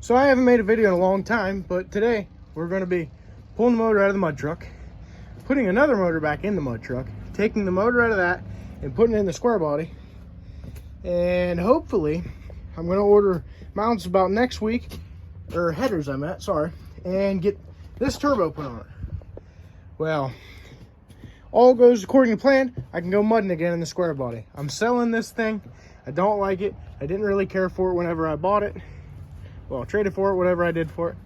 So I haven't made a video in a long time, but today we're going to be pulling the motor out of the mud truck, putting another motor back in the mud truck, taking the motor out of that and putting it in the square body. And hopefully I'm going to order mounts about next week, or headers I meant, sorry, and get this turbo put on it. Well, all goes according to plan, I can go mudding again in the square body. I'm selling this thing. I don't like it. I didn't really care for it whenever I bought it. Well, I traded for it, whatever I did for it.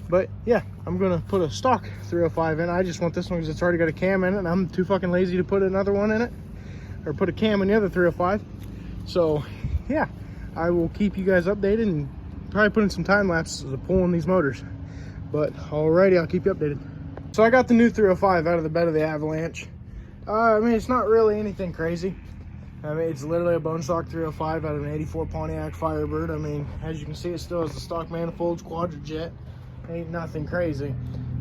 But yeah, I'm gonna put a stock 305 in. I just want this one because it's already got a cam in it, and I'm too fucking lazy to put another one in it, or put a cam in the other 305. So yeah, I will keep you guys updated and probably put in some time lapses of pulling these motors. But alrighty, I'll keep you updated. So I got the new 305 out of the bed of the Avalanche. I mean, it's not really anything crazy. I mean, it's literally a bone stock 305 out of an 84 Pontiac Firebird. I mean, as you can see, it still has the stock manifolds, quadrajet. Ain't nothing crazy.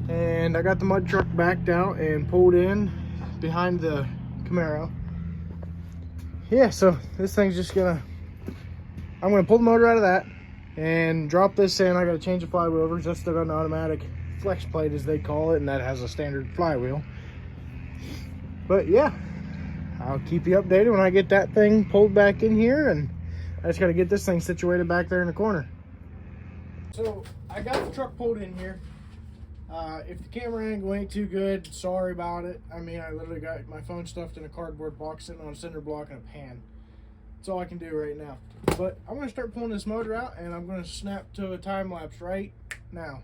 And I got the mud truck backed out and pulled in behind the Camaro. Yeah, so this thing's just I'm gonna pull the motor out of that and drop this in. I gotta change the flywheel over. Just still got an automatic flex plate, as they call it, and that has a standard flywheel. But yeah, I'll keep you updated when I get that thing pulled back in here, and I just got to get this thing situated back there in the corner. So I got the truck pulled in here. If the camera angle ain't too good, sorry about it. I mean, I literally got my phone stuffed in a cardboard box sitting on a cinder block and a pan. That's all I can do right now. But I'm going to start pulling this motor out, and I'm going to snap to a time lapse right now.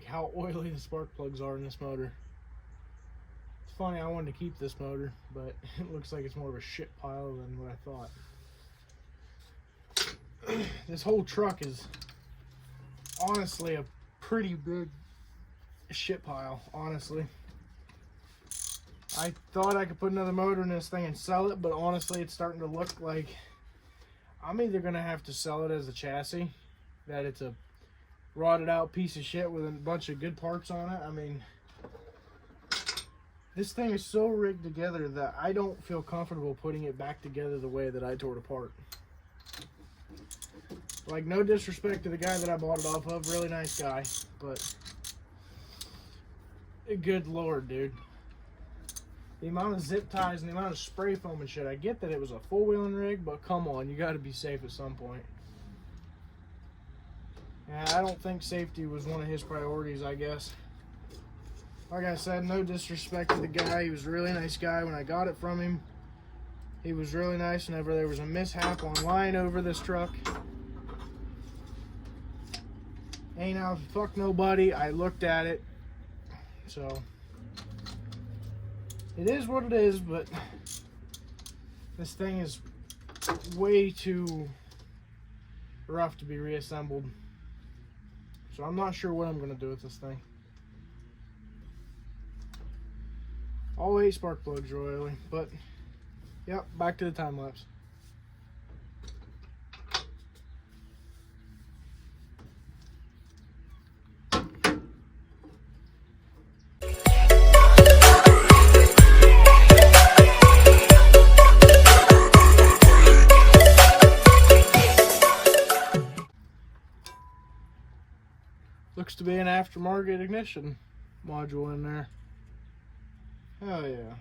how oily the spark plugs are in this motor. It's funny, I wanted to keep this motor, but it looks like it's more of a shit pile than what I thought. This whole truck is honestly a pretty big shit pile, honestly. I thought I could put another motor in this thing and sell it, but honestly it's starting to look like I'm either going to have to sell it as a chassis, that it's a rotted out piece of shit with a bunch of good parts on it. I mean, this thing is so rigged together that I don't feel comfortable putting it back together the way that I tore it apart. Like, no disrespect to the guy that I bought it off of, really nice guy, but good lord, dude. The amount of zip ties and the amount of spray foam and shit. I get that it was a four-wheeling rig, but come on, you got to be safe at some point. And I don't think safety was one of his priorities, I guess. Like I said, no disrespect to the guy. He was a really nice guy. When I got it from him, he was really nice whenever there was a mishap online over this truck. Ain't out fuck nobody. I looked at it. So it is what it is, but this thing is way too rough to be reassembled. So I'm not sure what I'm going to do with this thing. All 8 spark plugs are oily, but yep, back to the time lapse. Looks to be an aftermarket ignition module in there. Hell yeah.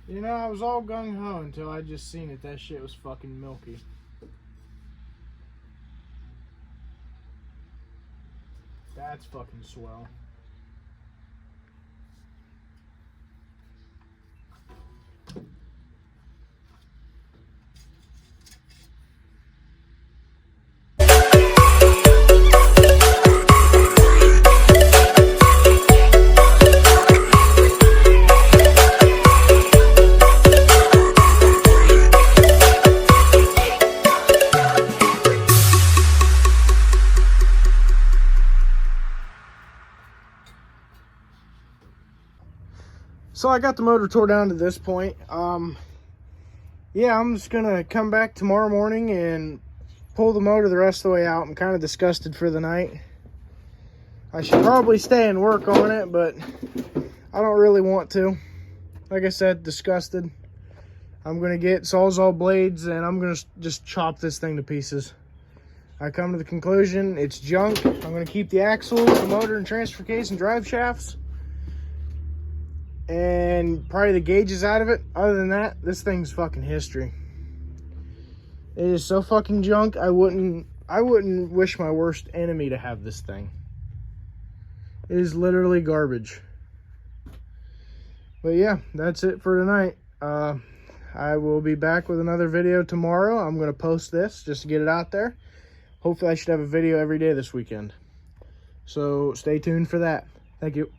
You know, I was all gung-ho until I just seen it. That shit was fucking milky. That's fucking swell. So I got the motor tore down to this point. Yeah, I'm just gonna come back tomorrow morning and pull the motor the rest of the way out. I'm kind of disgusted for the night. I should probably stay and work on it, but I don't really want to. Like I said, disgusted. I'm gonna get Sawzall blades and I'm gonna just chop this thing to pieces. I come to the conclusion it's junk. I'm gonna keep the axle, the motor and transfer case and drive shafts, and probably the gauges out of it. Other than that, this thing's fucking history. It is so fucking junk. I wouldn't wish my worst enemy to have this thing. It is literally garbage. But yeah, that's it for tonight. I will be back with another video tomorrow. I'm going to post this just to get it out there. Hopefully I should have a video every day this weekend. So stay tuned for that. Thank you.